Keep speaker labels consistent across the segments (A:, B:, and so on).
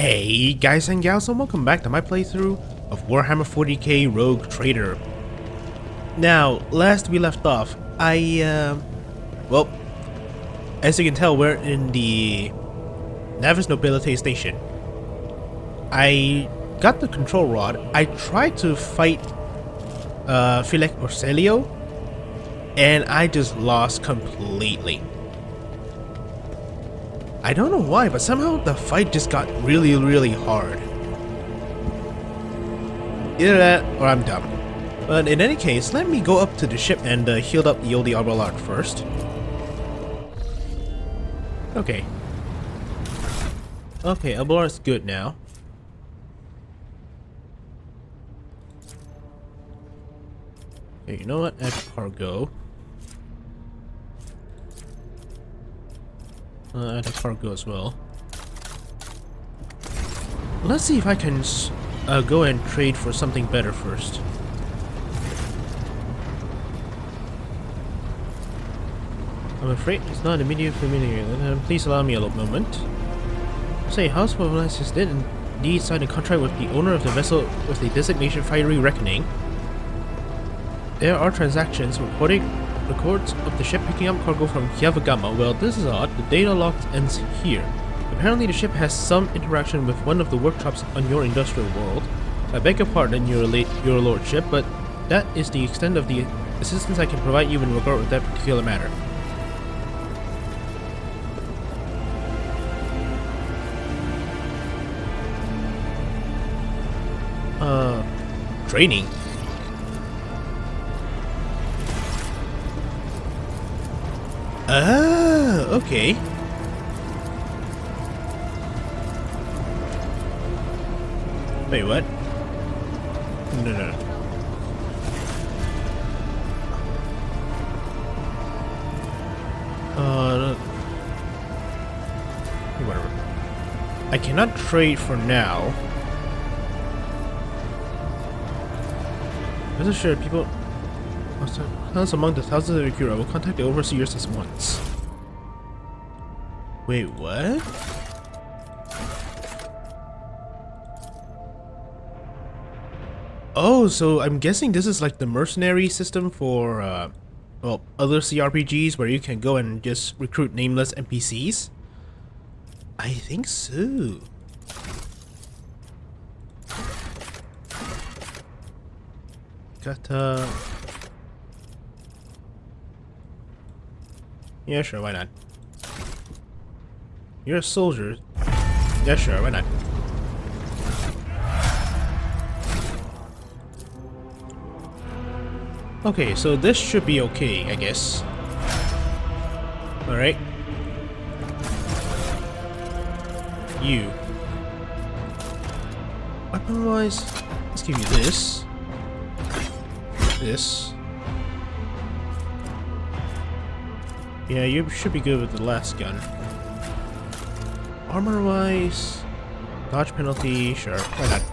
A: Hey guys and gals, and welcome back to my playthrough of Warhammer 40k Rogue Trader. Now, last we left off, well, as you can tell, we're in the Navis Nobilite station. I got the control rod. I tried to fight Felix Orcelio, and I just lost completely. I don't know why, but somehow the fight just got really hard. Either that or I'm dumb. But in any case, let me go up to the ship and heal up the old Abelard first. Okay. Okay, Abelard's good now. Okay, you know what? Add cargo. Add a cargo as well. Let's see if I can go and trade for something better first. I'm afraid it's not immediately familiar. Please allow me a little moment. Say, House of Alliances did indeed sign a contract with the owner of the vessel with the designation Fiery Reckoning. There are transactions records of the ship picking up cargo from Yavagama. Well, this is odd. The data log ends here. Apparently the ship has some interaction with one of the workshops on your industrial world. I beg your pardon, your lordship, but that is the extent of the assistance I can provide you in regard with that particular matter. Training? Ah, okay. Wait, what? No. Whatever. I cannot trade for now. Rest assured, people. Once among the thousands of recruits, I will contact the overseers at once. Wait, what? Oh, so I'm guessing this is like the mercenary system for, well, other CRPGs where you can go and just recruit nameless NPCs? I think so. Got, yeah, sure, why not? You're a soldier. Yeah, sure, why not? Okay, so this should be okay, I guess. Alright. You. Weapon-wise, let's give you this. This. Yeah, you should be good with the last gun. Armor-wise, dodge penalty, sure, why not?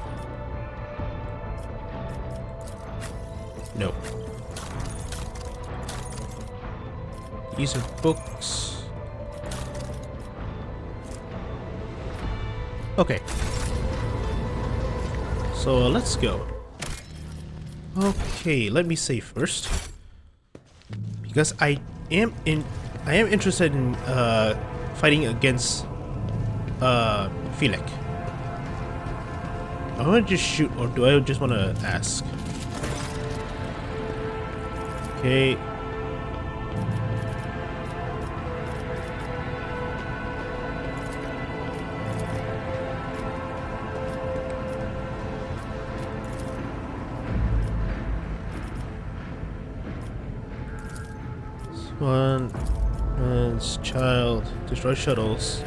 A: No. These are books. Okay. So let's go. Okay, let me save first. Because I am interested in fighting against Felix. I want to just shoot, or do I just want to ask? Okay. One man's child destroy shuttles.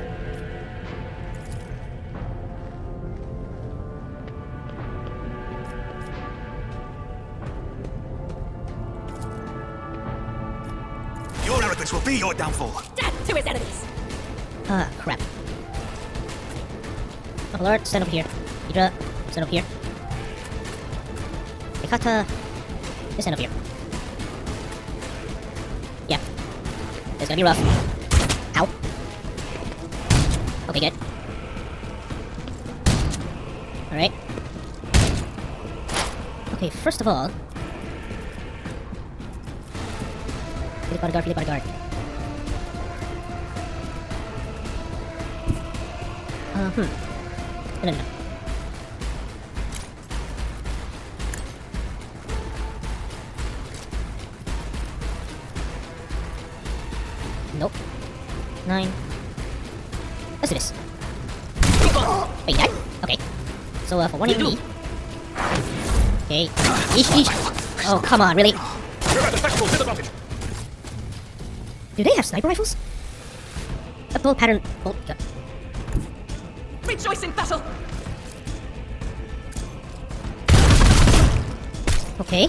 B: Your arrogance will be your downfall.
C: Death to his enemies!
D: Crap. Oh Lord, stand over here. Hydra, stand over here. Mikata, stand over here. Yeah. It's gonna be rough. Ow. Okay, good. Alright. Okay, first of all... Feel bodyguard, feel bodyguard. No. Nope. 9. Let's do this. Wait, that? Okay. So, for one enemy. Okay. Eesh. Oh, come on, really?
B: You're at a tactical disadvantage.
D: Do they have sniper rifles? A bolt pattern bolt gun.
C: Rejoice in battle!
D: Okay.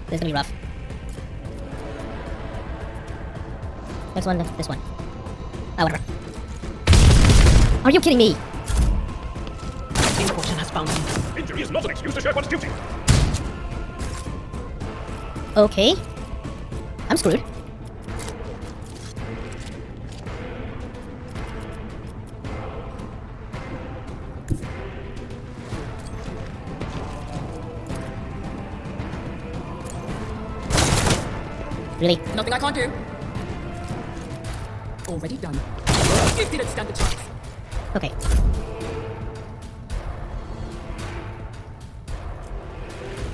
D: This is gonna be rough. Next one, this one. Ah, whatever. Are you kidding me?
C: Misfortune has found me.
B: Injury is not an excuse to share one's duty.
D: Okay. I'm screwed. Really?
C: Nothing I can't do. Already done. You didn't stand a chance.
D: Okay.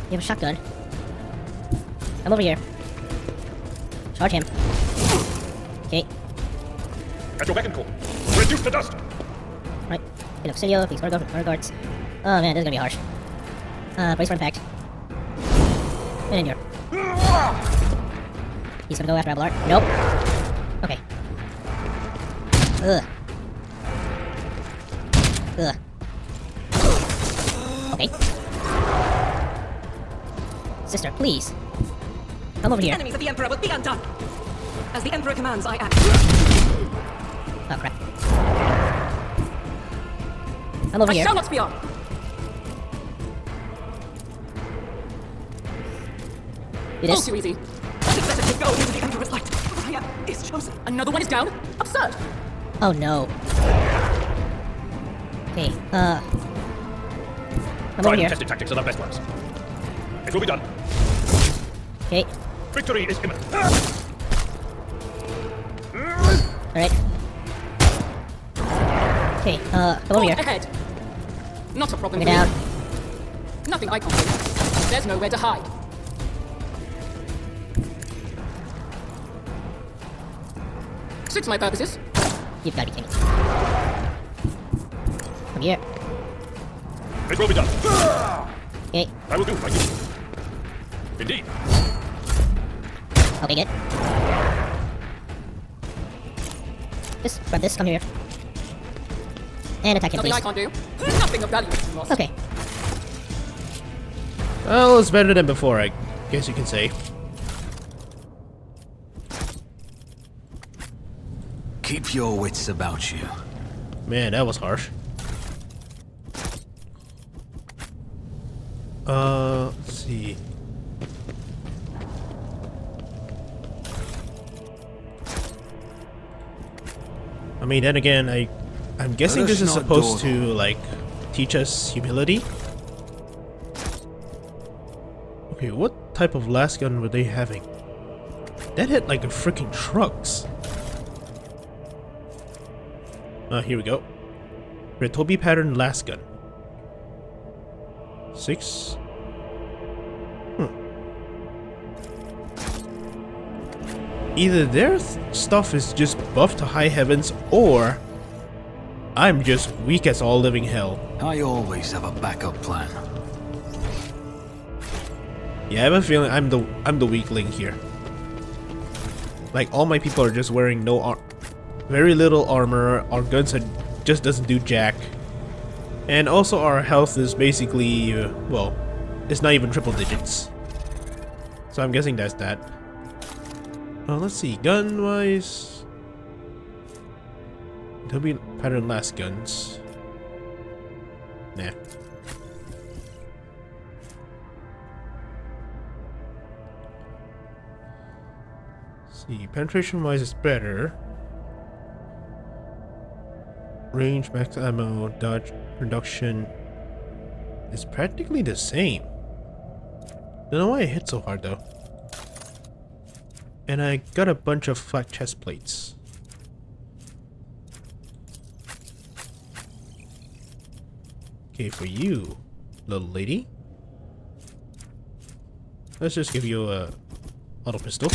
D: You have a shotgun. Come over here. Charge him. Okay.
B: At your beck and call. Reduce the dust.
D: Right. Okay, Auxilio, please guard guards. Oh man, this is gonna be harsh. Brace for impact. And in here. He's gonna go after Abelard. Nope. Okay. Ugh. Okay. Sister, please. Come over
C: The
D: here.
C: enemies of the Emperor will be undone. As the Emperor commands, I act.
D: Oh crap. Come over
C: I
D: here.
C: shall not be on.
D: Do
C: All
D: this.
C: too easy. It's better to go into the Emperor's light. Freya is chosen. Another one is down. Absurd.
D: Oh no. Okay, come over
B: Tried and
D: here.
B: tested tactics are the best ones. It will be done.
D: Okay,
B: Victory is imminent.
D: alright. Okay, come over here.
C: Ahead. Not a problem
D: Bring it
C: for
D: down.
C: me. Nothing I can't do. There's nowhere to hide. Suits my purposes.
D: You've gotta be kidding me. Come here.
B: It will be done.
D: Okay,
B: I will do my duty. Indeed.
D: okay, good. Just grab this, come here. And attack him,
C: Nothing I
D: please.
C: can't do. Nothing of value is lost.
D: Okay.
A: Well, it's better than before, I guess you can say.
B: Keep your wits about you.
A: Man, that was harsh. Let's see. I mean, then again, I'm guessing
B: Let us
A: this is
B: not
A: supposed
B: dawdle.
A: to, like, teach us humility. Okay, what type of last gun were they having? That hit like a freaking trucks. Here we go. Retobi pattern last gun. 6. Either their stuff is just buffed to high heavens, or I'm just weak as all living hell.
B: I always have a backup plan.
A: Yeah, I have a feeling I'm the weakling here. Like, all my people are just wearing very little armor. Our guns just doesn't do jack, and also our health is basically well, it's not even triple digits. So I'm guessing that's that. Let's see, gun wise, there'll be pattern last guns. Nah. See, penetration wise is better. Range, max ammo, dodge, reduction is practically the same. Don't know why it hit so hard though. And I got a bunch of flat chest plates. Okay, for you, little lady. Let's just give you a auto pistol.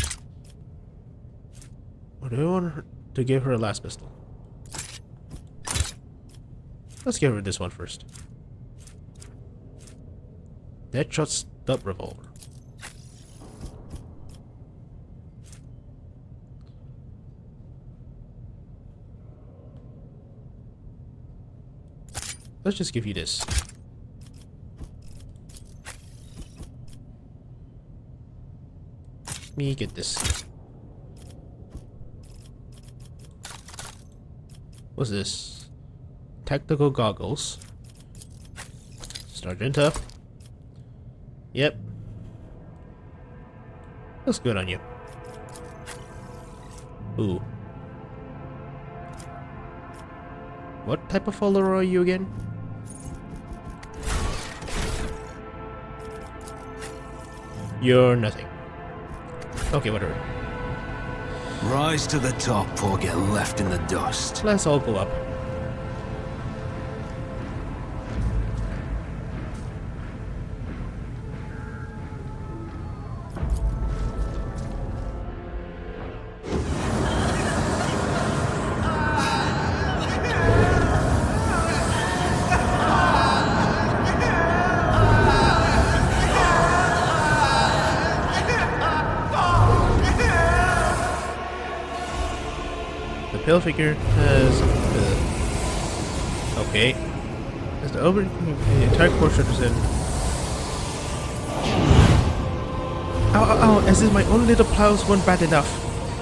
A: Or do I want her to give her a last pistol? Let's give her this one first. Deadshot stub revolver. Let's just give you this. Let me get this. What's this? Tactical goggles. Sergeant up. Yep. Looks good on you. Ooh. What type of follower are you again? You're nothing. Okay, whatever.
E: Rise to the top or get left in the dust.
A: Let's all go up. The pale figure has okay. As the entire course represent. Ow, ow, ow, as if my own little plows weren't bad enough.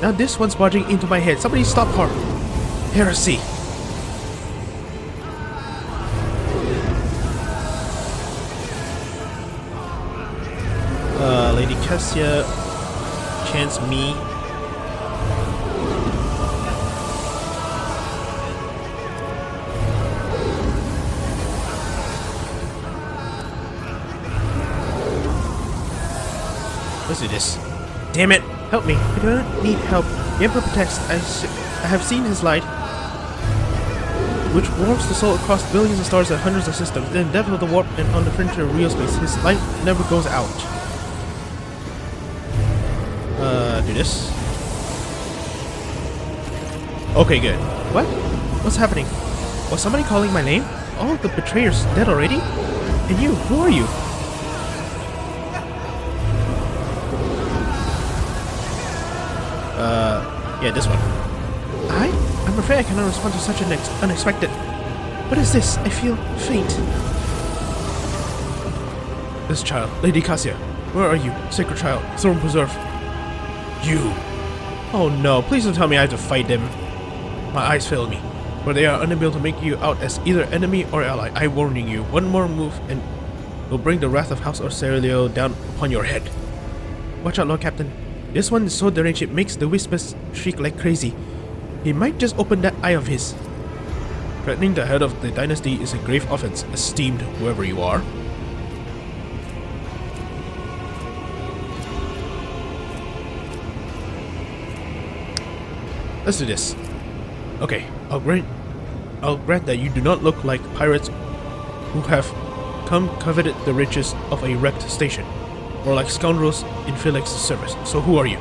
A: Now this one's barging into my head. Somebody stop her. Heresy. Lady Cassia chants me. Let's do this. Damn it! Help me! I do not need help. The Emperor protects. I have seen his light, which warps the soul across billions of stars and hundreds of systems. In the depth of the warp and on the fringe of real space, his light never goes out. Do this. Okay, good. What? What's happening? Was somebody calling my name? All of the betrayers dead already? And you? Who are you? Yeah, this one. I'm afraid I cannot respond to such an unexpected. What is this? I feel faint. This child, Lady Cassia. Where are you? Sacred child, throne preserve. You. Oh no, please don't tell me I have to fight them. My eyes fail me. But they are unable to make you out as either enemy or ally. I'm warning you, one more move and will bring the wrath of House Orcelio down upon your head. Watch out, Lord Captain. This one is so deranged it makes the whispers shriek like crazy. He might just open that eye of his. Threatening the head of the dynasty is a grave offense, esteemed whoever you are. Let's do this. Okay, I'll grant that you do not look like pirates who have coveted the riches of a wrecked station, or like scoundrels in Felix's service. So who are you?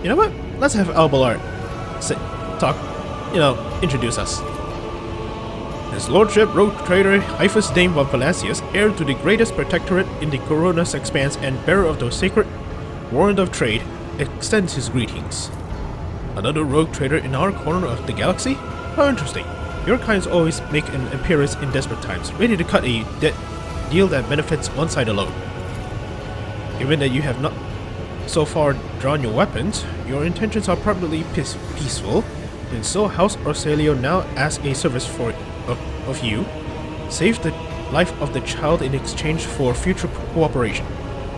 A: You know what? Let's have Alballard introduce us. His Lordship, Rogue Trader Hyphus Dame von Valacius, heir to the greatest protectorate in the Corona's expanse and bearer of the sacred warrant of trade, extends his greetings. Another rogue trader in our corner of the galaxy? How interesting. Your kinds always make an appearance in desperate times, ready to cut a deal that benefits one side alone. Given that you have not so far drawn your weapons, your intentions are probably peaceful, and so House Orcelio now asks a service of you. Save the life of the child in exchange for future cooperation.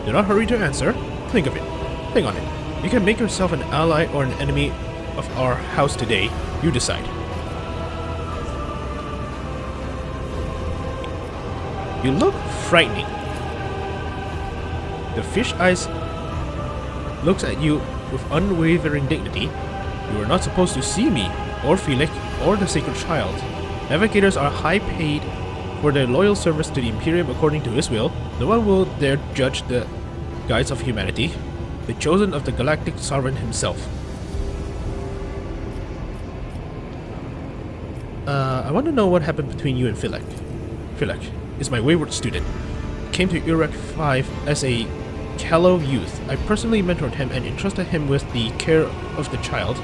A: Do not hurry to answer. Think of it. Think on it. You can make yourself an ally or an enemy of our house today. You decide. You look frightening. The fish eyes looks at you with unwavering dignity. You are not supposed to see me, or Felix, or the sacred child. Navigators are high paid for their loyal service to the Imperium according to his will. No one will dare judge the guides of humanity, the chosen of the galactic sovereign himself. I want to know what happened between you and Felix. Felix is my wayward student. Came to Urek 5 as a callow youth. I personally mentored him and entrusted him with the care of the child.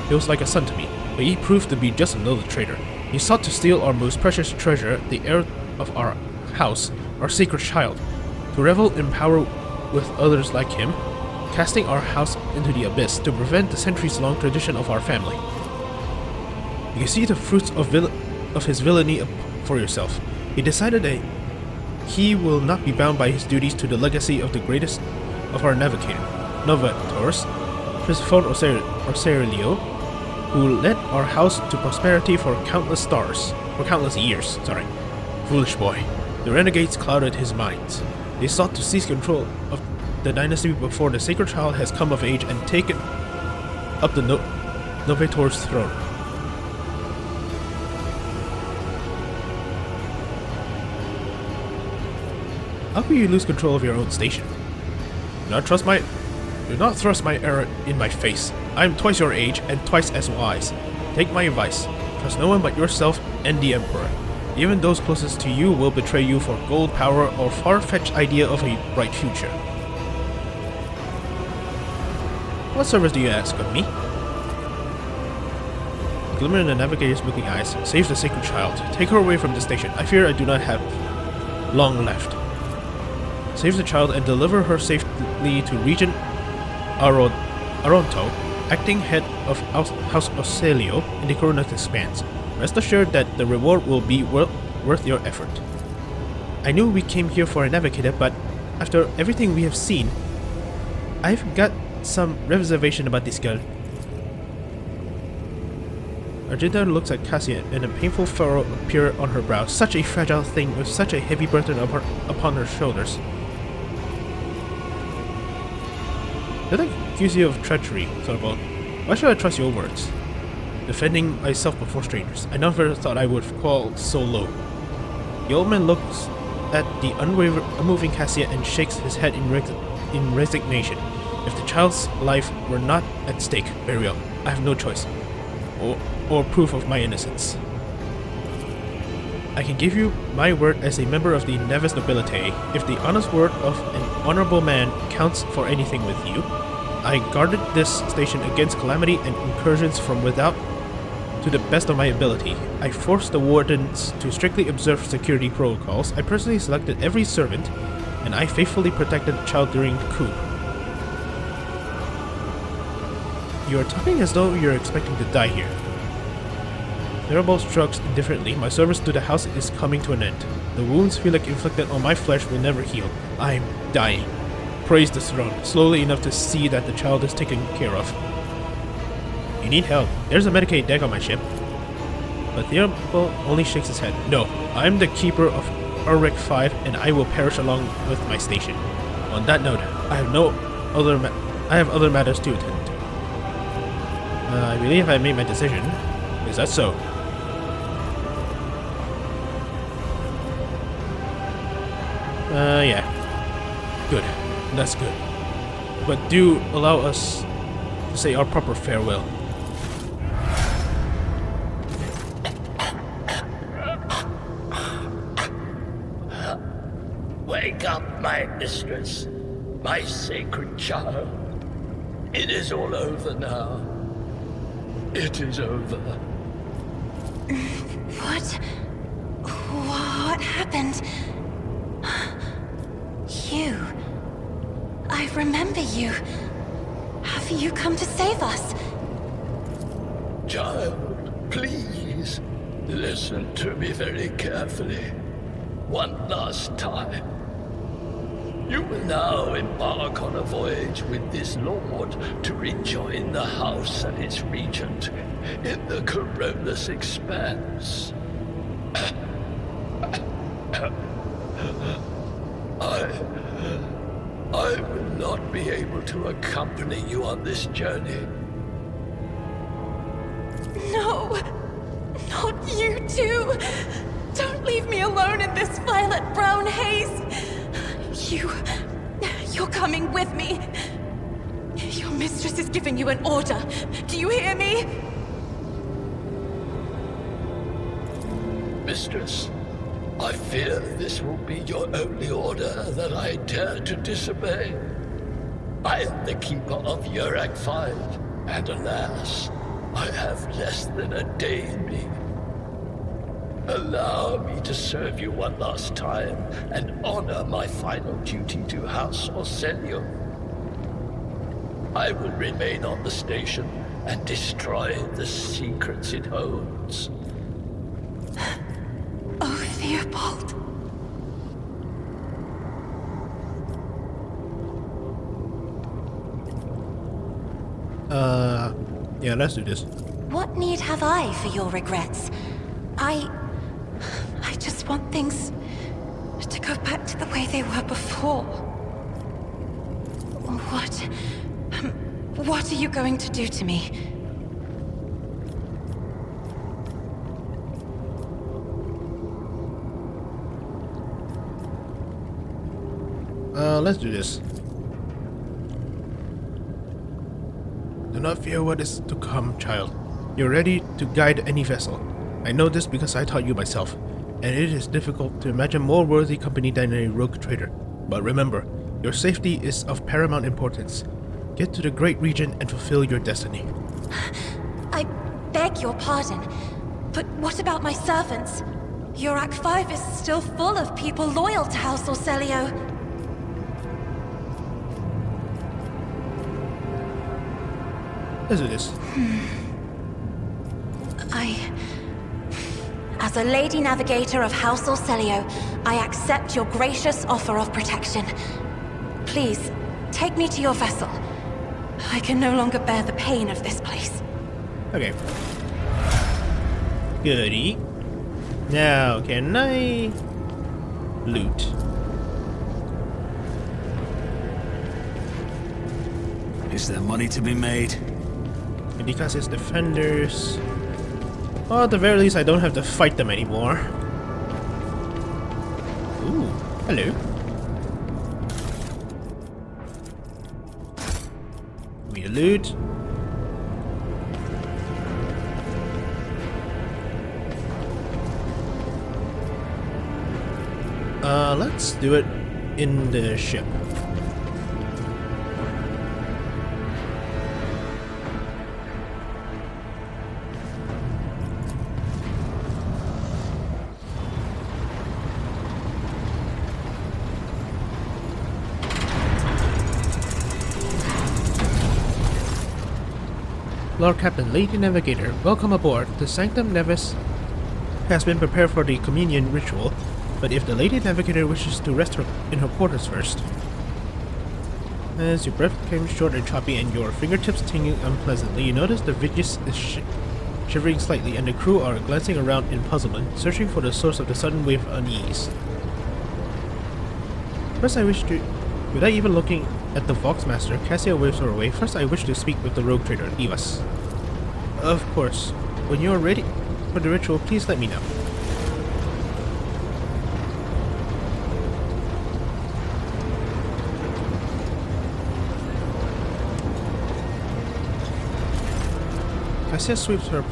A: He was like a son to me, but he proved to be just another traitor. He sought to steal our most precious treasure, the heir of our house, our sacred child, to revel in power with others like him, casting our house into the abyss to prevent the centuries-long tradition of our family. You can see the fruits of his villainy for yourself. He decided that he will not be bound by his duties to the legacy of the greatest of our navigators, Persephone Ocerilio, who led our house to prosperity for countless years. Foolish boy. The renegades clouded his minds. They sought to seize control of the dynasty before the sacred child has come of age and taken up the Novator's throne. How can you lose control of your own station? Do not thrust my error in my face. I am twice your age and twice as wise. Take my advice. Trust no one but yourself and the Emperor. Even those closest to you will betray you for gold, power, or far-fetched idea of a bright future. What service do you ask of me? The glimmer in the navigator's looking eyes. Save the sacred child. Take her away from the station. I fear I do not have long left. Save the child and deliver her safely to Regent Aronto, acting head of House Ocelio in the Coronet Expanse. Rest assured that the reward will be worth your effort. I knew we came here for a navigator, but after everything we have seen, I've got some reservation about this girl. Argenta looks at Cassia and a painful furrow appears on her brow. Such a fragile thing with such a heavy burden upon her shoulders. Did I accuse you of treachery, Sorbo? Why should I trust your words? Defending myself before strangers. I never thought I would fall so low. The old man looks at the unmoving Cassia and shakes his head in resignation. If the child's life were not at stake, very well. I have no choice. Or proof of my innocence. I can give you my word as a member of the Nevis nobility. If the honest word of an honorable man counts for anything with you, I guarded this station against calamity and incursions from without to the best of my ability. I forced the wardens to strictly observe security protocols. I personally selected every servant, and I faithfully protected the child during the coup. You are talking as though you're expecting to die here. Theobald shrugs indifferently. My service to the house is coming to an end. The wounds Felix inflicted on my flesh will never heal. I'm dying. Praise the throne, slowly enough to see that the child is taken care of. You need help. There's a Medicaid deck on my ship. But Theobald only shakes his head. No, I'm the keeper of Urek 5 and I will perish along with my station. On that note, I have other matters to attend to. I believe I made my decision. Is that so? Yeah. Good. That's good. But do allow us to say our proper farewell.
F: Wake up, my mistress, my sacred child. It is all over now. It is over.
C: What happened? You. I remember you. Have you come to save us?
F: Child, please, listen to me very carefully. one last time. You will now embark on a voyage with this lord to rejoin the house and its regent in the Corollas Expanse. I will not be able to accompany you on this journey.
C: No! Not you too! Don't leave me alone in this violet-brown haze! You're coming with me! Your mistress is giving you an order. Do you hear me?
F: Mistress, I fear this will be your only order that I dare to disobey. I am the keeper of Yurak 5, and alas, I have less than a day in me. Allow me to serve you one last time and honor my final duty to House Orselio. I will remain on the station and destroy the secrets it holds.
C: Oh, Theobald.
A: Yeah, let's do this.
C: What need have I for your regrets? I just want things to go back to the way they were before. What are you going to do to me?
A: Let's do this. Do not fear what is to come, child. You're ready to guide any vessel. I know this because I taught you myself, and it is difficult to imagine more worthy company than a rogue trader. But remember, your safety is of paramount importance. Get to the great region and fulfill your destiny.
C: I beg your pardon, but what about my servants? Yurak 5 is still full of people loyal to House Orselio.
A: Let's do this.
C: As a Lady Navigator of House Orselio, I accept your gracious offer of protection. Please, take me to your vessel. I can no longer bear the pain of this place.
A: Okay. Goody. Now, can I loot?
E: Is there money to be made?
A: Because it's defenders. Well, at the very least, I don't have to fight them anymore. Ooh, hello. Give me the loot. Let's do it in the ship. Lord Captain, Lady Navigator, welcome aboard. The Sanctum Nevis has been prepared for the communion ritual, but if the Lady Navigator wishes to rest in her quarters first. As your breath becomes short and choppy and your fingertips tingling unpleasantly, you notice the Vigis is shivering slightly and the crew are glancing around in puzzlement, searching for the source of the sudden wave of unease. First I wish to... Without even looking at the Voxmaster, Cassia waves her away. First I wish to speak with the rogue trader, leave us. Of course. When you are ready for the ritual, please let me know. Cassia sweeps her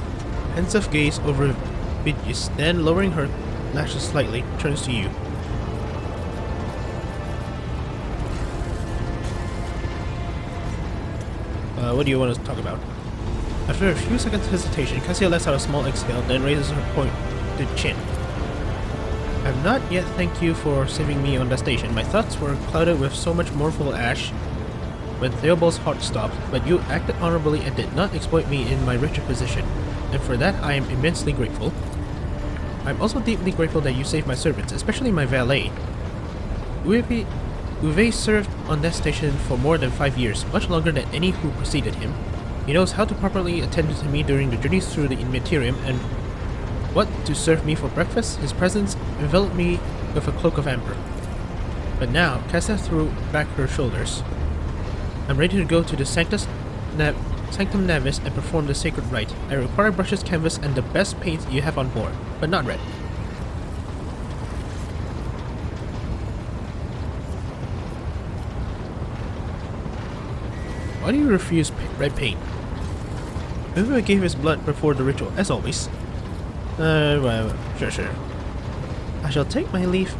A: pensive gaze over Vigis, then lowering her lashes slightly, turns to you. What do you want us to talk about? After a few seconds hesitation, Cassia lets out a small exhale, then raises her pointed chin. I have not yet thanked you for saving me on the station. My thoughts were clouded with so much mournful ash when Theobald's heart stopped, but you acted honorably and did not exploit me in my wretched position, and for that I am immensely grateful. I'm also deeply grateful that you saved my servants, especially my valet. Uwe served on that station for more than 5 years, much longer than any who preceded him. He knows how to properly attend to me during the journeys through the Immaterium and what to serve me for breakfast. His presence enveloped me with a cloak of amber. But now, Cassia threw back her shoulders. I'm ready to go to the Sanctum Navis and perform the sacred rite. I require brushes, canvas, and the best paints you have on board, but not red. Why do you refuse red paint? Uwe gave his blood before the ritual, as always. Well, sure. I shall take my leave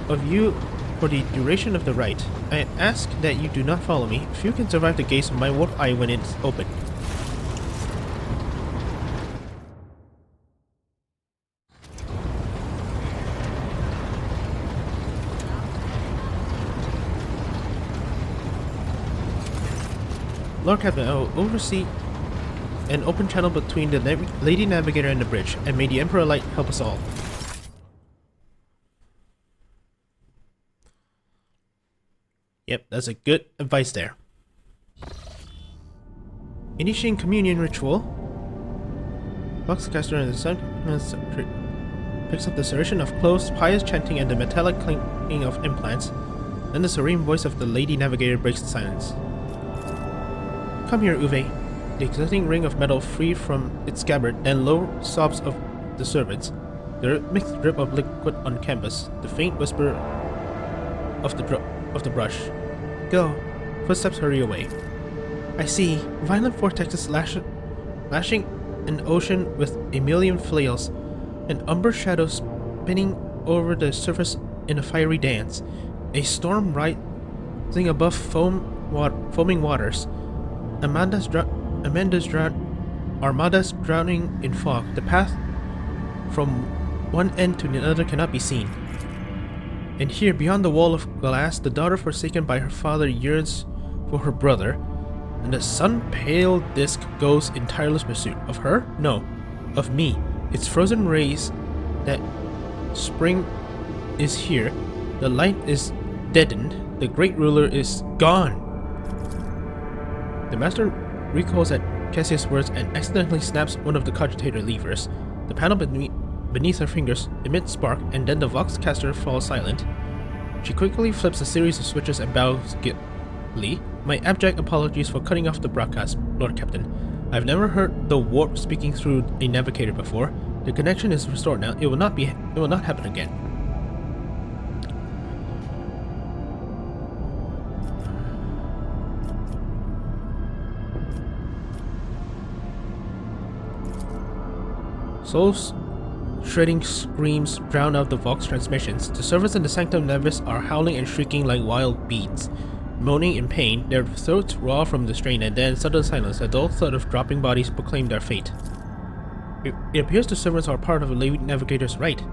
A: of you for the duration of the rite. I ask that you do not follow me. Few can survive the gaze of my wolf eye when it's open. Lord Captain, I will oversee an open channel between the Lady Navigator and the bridge, and may the Emperor Light help us all. Yep, that's a good advice there. Initiating communion ritual. Boxcaster and the sun picks up the serration of clothes, pious chanting, and the metallic clinking of implants. Then the serene voice of the Lady Navigator breaks the silence. Come here, Uwe. The exciting ring of metal freed from its scabbard, then low sobs of the servants, the mixed drip of liquid on canvas, the faint whisper of the brush. Go. Footsteps hurry away. I see violent vortexes lashing an ocean with a million flails, an umber shadow spinning over the surface in a fiery dance, a storm rising above foaming waters. Armadas drowning in fog. The path from one end to the other cannot be seen. And here, beyond the wall of glass, the daughter forsaken by her father yearns for her brother, and the sun-pale disk goes in tireless pursuit. Of her? No. Of me. Its frozen rays that spring is here. The light is deadened. The great ruler is gone. The master recoils at Cassia's words and accidentally snaps one of the cogitator levers. The panel beneath her fingers emits spark, and then the Voxcaster falls silent. She quickly flips a series of switches and bows guiltily. My abject apologies for cutting off the broadcast, Lord Captain. I've never heard the warp speaking through a navigator before. The connection is restored now. It will not happen again. Soul's shredding screams drown out the Vox transmissions. The servants in the Sanctum Navis are howling and shrieking like wild beasts. Moaning in pain, their throats raw from the strain, and then sudden silence. A dull thud of dropping bodies proclaim their fate. It appears the servants are part of the Lady Navigator's rite.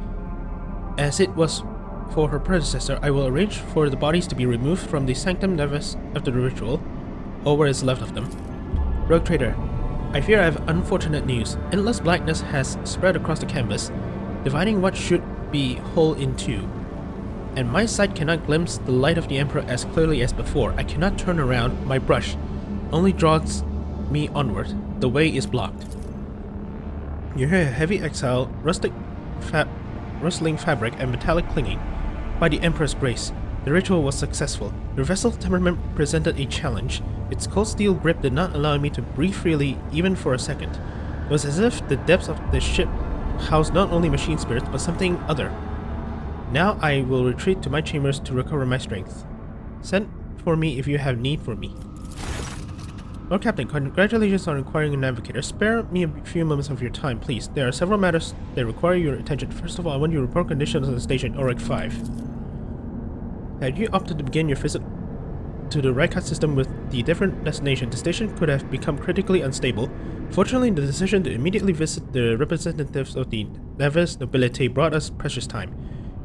A: As it was for her predecessor, I will arrange for the bodies to be removed from the Sanctum Navis after the ritual, or what is left of them. Rogue Trader, I fear I have unfortunate news. Endless blackness has spread across the canvas, dividing what should be whole in two. And my sight cannot glimpse the light of the Emperor as clearly as before. I cannot turn around. My brush only draws me onward. The way is blocked. You hear a heavy exhale, rustling fabric, and metallic clinging. By the Emperor's grace, the ritual was successful. The vessel temperament presented a challenge. Its cold steel grip did not allow me to breathe freely even for a second. It was as if the depths of the ship housed not only machine spirits, but something other. Now I will retreat to my chambers to recover my strength. Send for me if you have need for me. Lord Captain, congratulations on acquiring a navigator. Spare me a few moments of your time, please. There are several matters that require your attention. First of all, I want you to report conditions on the station, Auric 5. Had you opted to begin your visit to the Rycott system with the different destination, the station could have become critically unstable. Fortunately, the decision to immediately visit the representatives of the Navis nobility brought us precious time.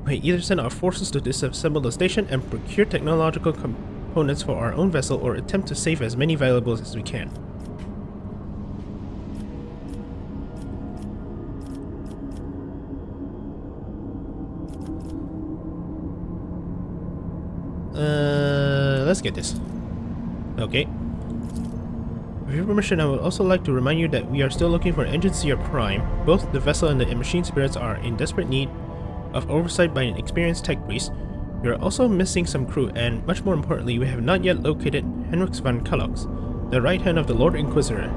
A: We may either send our forces to disassemble the station and procure technological components for our own vessel, or attempt to save as many valuables as we can. Let's get this. Okay. With your permission, I would also like to remind you that we are still looking for an engine seer prime. Both the vessel and the machine spirits are in desperate need of oversight by an experienced tech priest. We are also missing some crew, and much more importantly, we have not yet located Henrik van Kallox, the right hand of the Lord Inquisitor.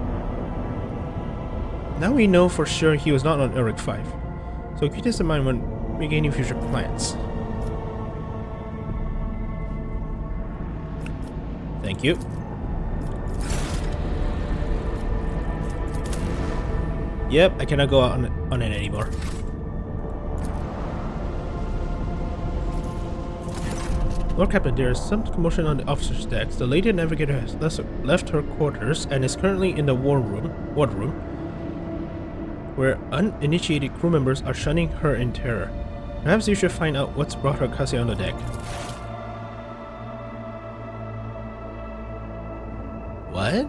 A: Now we know for sure he was not on Uruk 5, so keep this in mind when beginning future plans. Thank you. Yep, I cannot go out on it anymore. Lord Captain, there is some commotion on the officer's decks. The Lady Navigator has left her quarters and is currently in the wardroom, where uninitiated crew members are shunning her in terror. Perhaps you should find out what's brought her Cassia on the deck. What?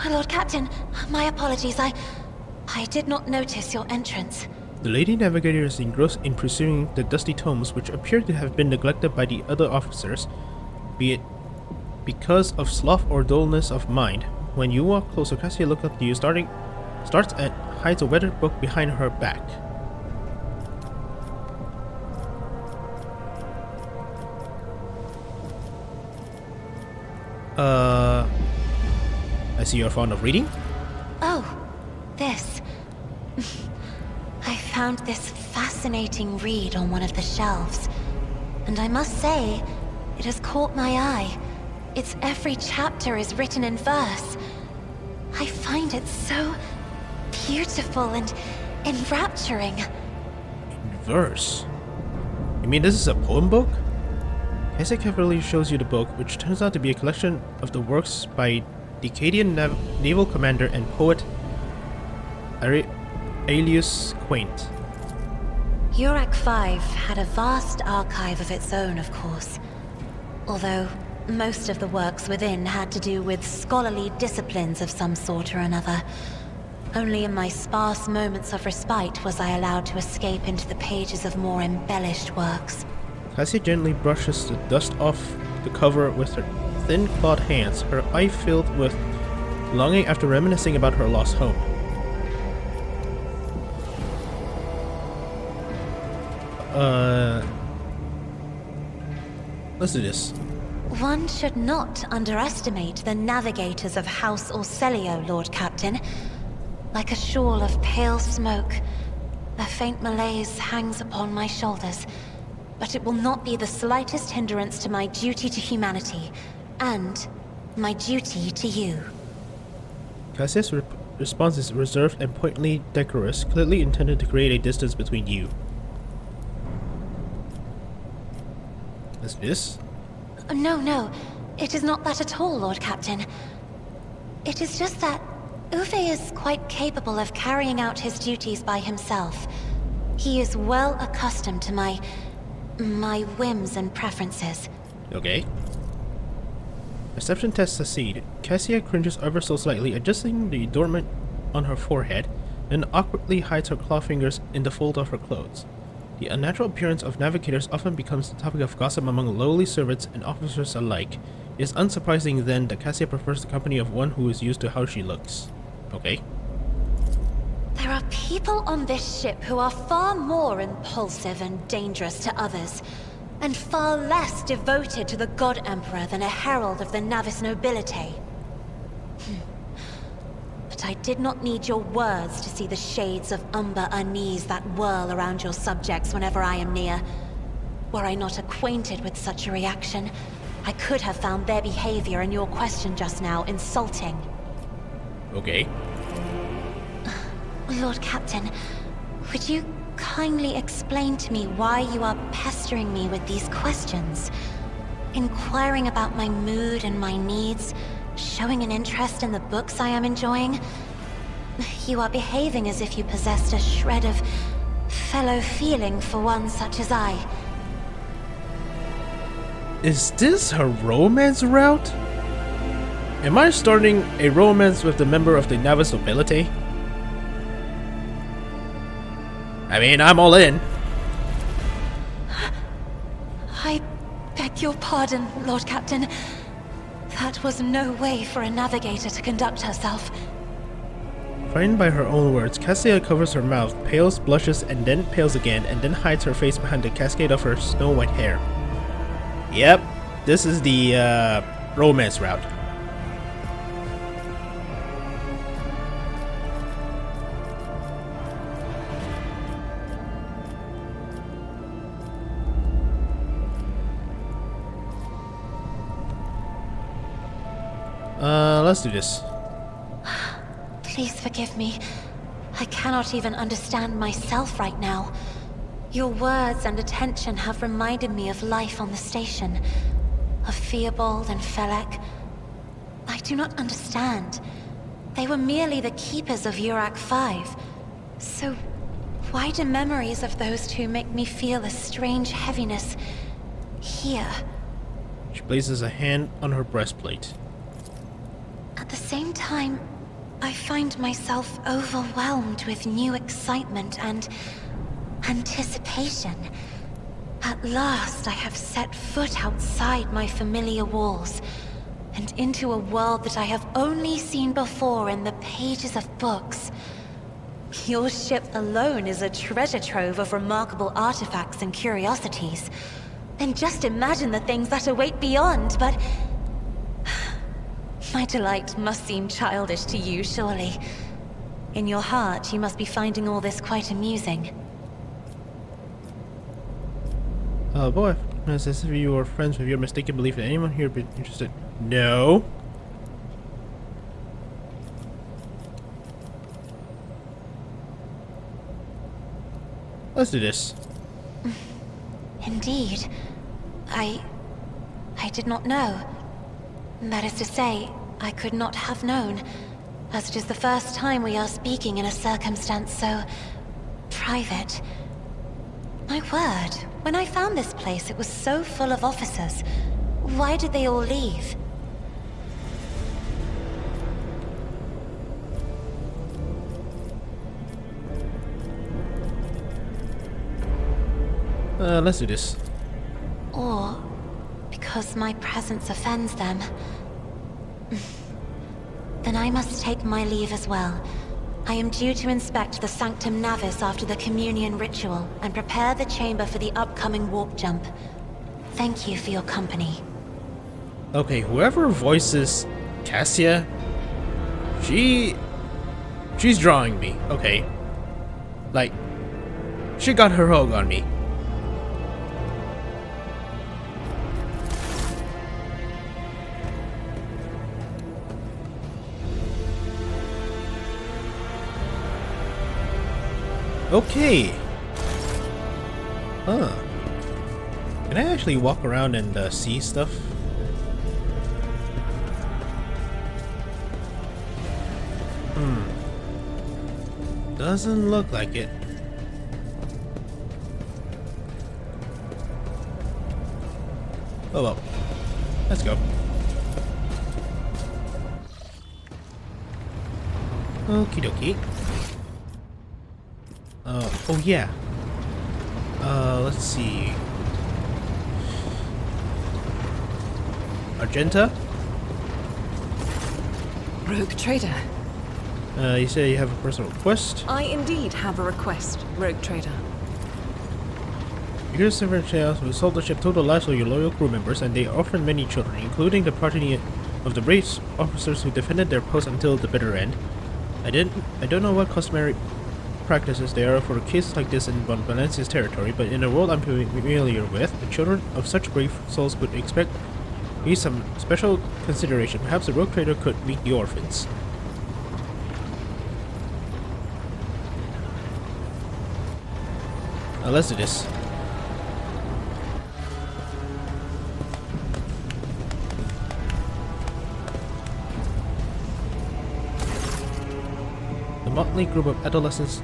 C: Lord Captain, my apologies. I did not notice your entrance.
A: The Lady Navigator is engrossed in pursuing the dusty tomes which appear to have been neglected by the other officers, be it because of sloth or dullness of mind. When you walk closer, Cassia looks up to you, starts and hides a weathered book behind her back. I see you're fond of reading?
C: Oh, this. I found this fascinating read on one of the shelves, and I must say, it has caught my eye. Its every chapter is written in verse. I find it so beautiful and enrapturing.
A: In verse? You mean this is a poem book? Cassia carefully shows you the book, which turns out to be a collection of the works by Decadian naval commander and poet Aelius Quaint.
C: Uruk 5 had a vast archive of its own, of course. Although most of the works within had to do with scholarly disciplines of some sort or another. Only in my sparse moments of respite was I allowed to escape into the pages of more embellished works.
A: Cassia gently brushes the dust off the cover with her thin clawed hands, her eye filled with longing after reminiscing about her lost home. Let's do this.
C: One should not underestimate the navigators of House Orselio, Lord Captain. Like a shawl of pale smoke, a faint malaise hangs upon my shoulders, but it will not be the slightest hindrance to my duty to humanity, and my duty to you.
A: Cassia's response is reserved and pointedly decorous, clearly intended to create a distance between you. Is this?
C: No, it is not that at all, Lord Captain. It is just that Uwe is quite capable of carrying out his duties by himself. He is well accustomed to my whims and preferences.
A: Okay. Perception test succeed. Cassia cringes ever so slightly, adjusting the adornment on her forehead, then awkwardly hides her claw fingers in the fold of her clothes. The unnatural appearance of navigators often becomes the topic of gossip among lowly servants and officers alike. It is unsurprising then that Cassia prefers the company of one who is used to how she looks. Okay.
C: There are people on this ship who are far more impulsive and dangerous to others, and far less devoted to the God Emperor than a herald of the Navis nobility. But I did not need your words to see the shades of umber unease that whirl around your subjects whenever I am near. Were I not acquainted with such a reaction, I could have found their behavior in your question just now insulting.
A: Okay.
C: Lord Captain, would you kindly explain to me why you are pestering me with these questions? Inquiring about my mood and my needs, showing an interest in the books I am enjoying? You are behaving as if you possessed a shred of fellow feeling for one such as I.
A: Is this her romance route? Am I starting a romance with the member of the Navis nobility? I mean, I'm all in.
C: I beg your pardon, Lord Captain. That was no way for a navigator to conduct herself.
A: Frightened by her own words, Cassia covers her mouth, pales, blushes, and then pales again, and then hides her face behind the cascade of her snow-white hair. Yep, this is the romance route. Let's do this.
C: Please forgive me. I cannot even understand myself right now. Your words and attention have reminded me of life on the station, of Theobald and Felek. I do not understand. They were merely the keepers of Urak 5. So, why do memories of those two make me feel a strange heaviness here?
A: She places a hand on her breastplate.
C: At the same time, I find myself overwhelmed with new excitement and anticipation. At last, I have set foot outside my familiar walls and into a world that I have only seen before in the pages of books. Your ship alone is a treasure trove of remarkable artifacts and curiosities. And just imagine the things that await beyond, but my delight must seem childish to you, surely. In your heart, you must be finding all this quite amusing.
A: Oh boy, it's as if you were friends with your mistaken belief that anyone here would be interested. No. Let's do this.
C: Indeed. I did not know. That is to say, I could not have known, as it is the first time we are speaking in a circumstance so private. My word, when I found this place, it was so full of officers. Why did they all leave?
A: Let's do this.
C: Or because my presence offends them. Then I must take my leave as well. I am due to inspect the Sanctum Navis after the communion ritual and prepare the chamber for the upcoming warp jump. Thank you for your company.
A: Okay, whoever voices Cassia, she's drawing me. Okay, like she got her hog on me. Okay. Huh. Can I actually walk around and see stuff? Doesn't look like it. Oh well. Let's go. Okie dokie. Oh yeah. Let's see. Argenta?
G: Rogue Trader.
A: You say you have a personal request?
G: I indeed have a request, Rogue Trader.
A: Your servant chaos will assault the ship, total lives of your loyal crew members, and they orphaned many children, including the progeny of the brave officers who defended their post until the bitter end. I don't know what customary practices there are for cases like this in Von Valencia's territory, but in a world I'm familiar with, the children of such brave souls would expect me some special consideration. Perhaps the Rogue Trader could meet the orphans. Let's do this. The motley group of adolescents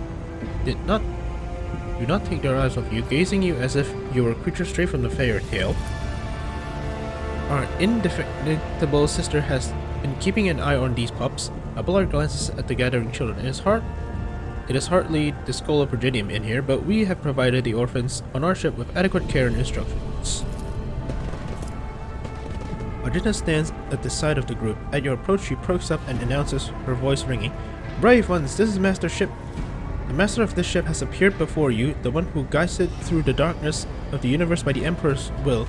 A: do not take their eyes off you, gazing you as if you were a creature straight from the fairy tale. Our indefatigable sister has And keeping an eye on these pups, Abelard glances at the gathering children. It is hardly the skull of Presidium in here, but we have provided the orphans on our ship with adequate care and instructions. Argenta stands at the side of the group. At your approach, she pokes up and announces, her voice ringing. Brave ones, this is Master Ship. The master of this ship has appeared before you, the one who guides it through the darkness of the universe by the Emperor's will.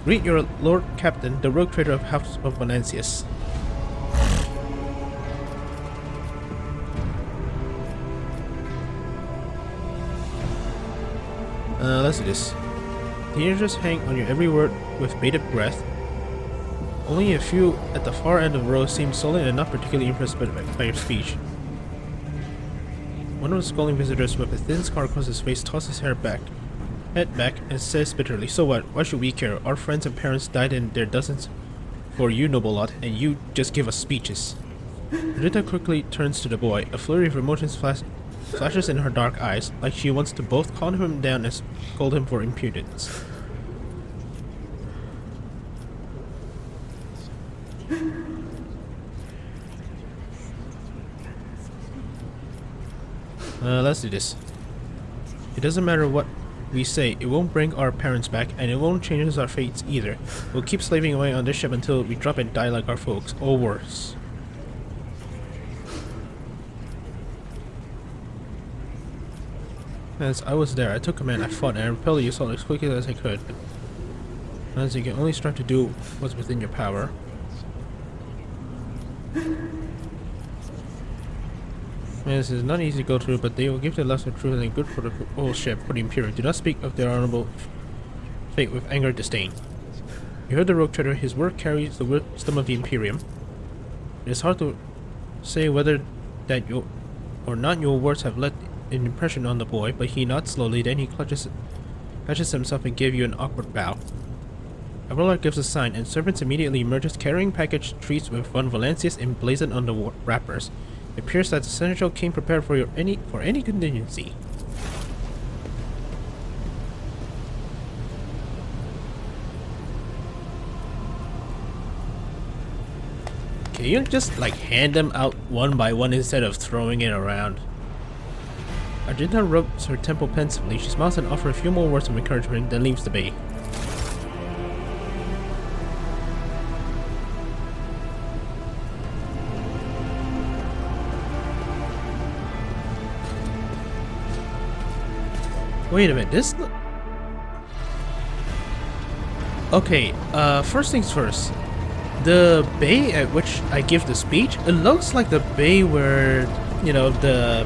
A: Greet your Lord Captain, the rogue trader of House of Valencius. Let's do this. Teenagers hang on your every word with bated breath. Only a few at the far end of the row seem sullen and not particularly impressed by your speech. One of the scolding visitors with a thin scar across his face tosses head back, and says bitterly, "So what? Why should we care? Our friends and parents died in their dozens for you, noble lot, and you just give us speeches." Rita quickly turns to the boy. A flurry of emotions flashes in her dark eyes, like she wants to both calm him down and scold him for impudence. Let's do this. It doesn't matter what we say, it won't bring our parents back, and it won't change our fates either. We'll keep slaving away on this ship until we drop and die like our folks, or worse. As I was there, I took command, I fought, and I repelled the assault as quickly as I could. As you can only strive to do what's within your power. This is not easy to go through, but they will give the lesson of truth and good for the whole ship, for the Imperium. Do not speak of their honorable fate with anger and disdain. You heard the rogue trader. His word carries the wisdom of the Imperium. It is hard to say whether that or not your words have left an impression on the boy, but he nods slowly, then he catches himself and gives you an awkward bow. Abelard gives a sign, and servants immediately emerges carrying packaged treats with von Valencius emblazoned on the wrappers. It appears that the Seneschal came prepared for any contingency. Can you just like hand them out one by one instead of throwing it around? Argenta rubs her temple pensively. She smiles and offers a few more words of encouragement, then leaves the bay. Wait a minute, this... Okay, first things first. The bay at which I give the speech, it looks like the bay where, you know, the...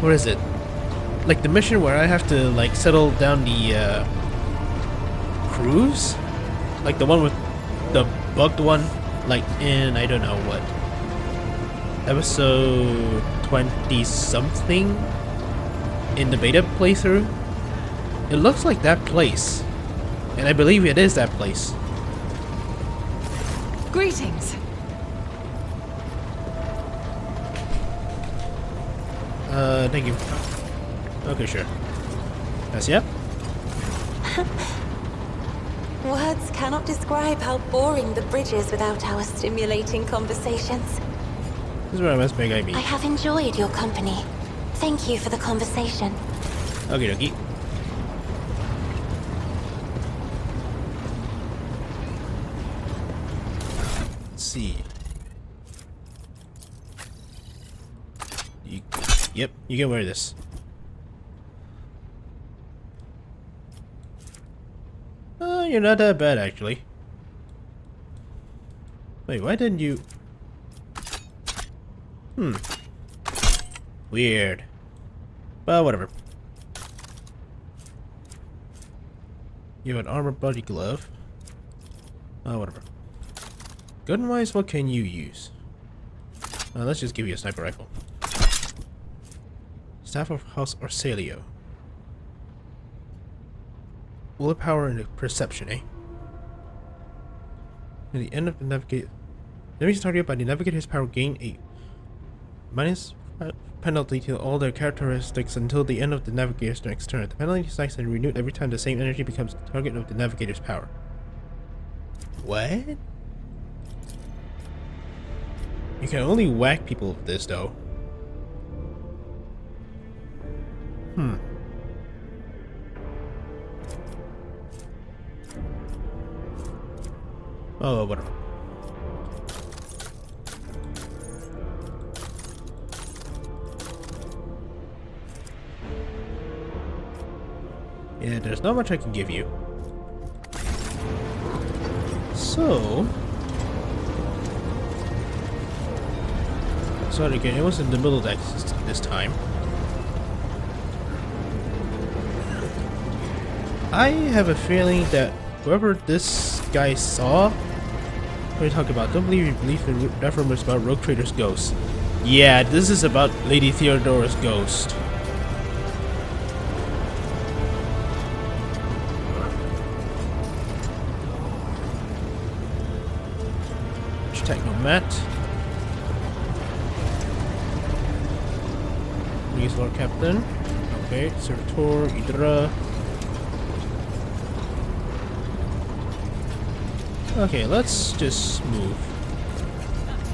A: What is it? Like the mission where I have to, like, settle down the, cruise? Like the one with the bugged one? Like in, I don't know what, episode 20-something? In the beta playthrough? It looks like that place. And I believe it is that place.
G: Greetings.
A: Thank you. Okay, sure. Yes, yeah?
C: Words cannot describe how boring the bridge is without our stimulating conversations.
A: This is where I must make I meet.
C: I have enjoyed your company. Thank you for the conversation.
A: Okie dokie. Let's see. Yep, you can wear this. You're not that bad, actually. Wait, why didn't you... Weird. Well, whatever. You have an armor body glove. Whatever. Gun-wise, what can you use? Let's just give you a sniper rifle. Staff of House Orsalio. Willpower and perception, eh? At the end of the navigate... Enemies targeted by the navigator's power gain a minus penalty to all their characteristics until the end of the navigator's next turn. The penalty stacks and renewed every time the same energy becomes the target of the navigator's power. What? You can only whack people with this, though. Oh, whatever. Yeah, there's not much I can give you. So... Sorry again, it was in the middle deck this time. I have a feeling that whoever this guy saw... What are you talking about? Don't believe you believe in that rumors about Rogue Trader's ghost. Yeah, this is about Lady Theodora's ghost. Technomat. Please, Lord Captain. Okay, Servitor, Idra. Okay, let's just move.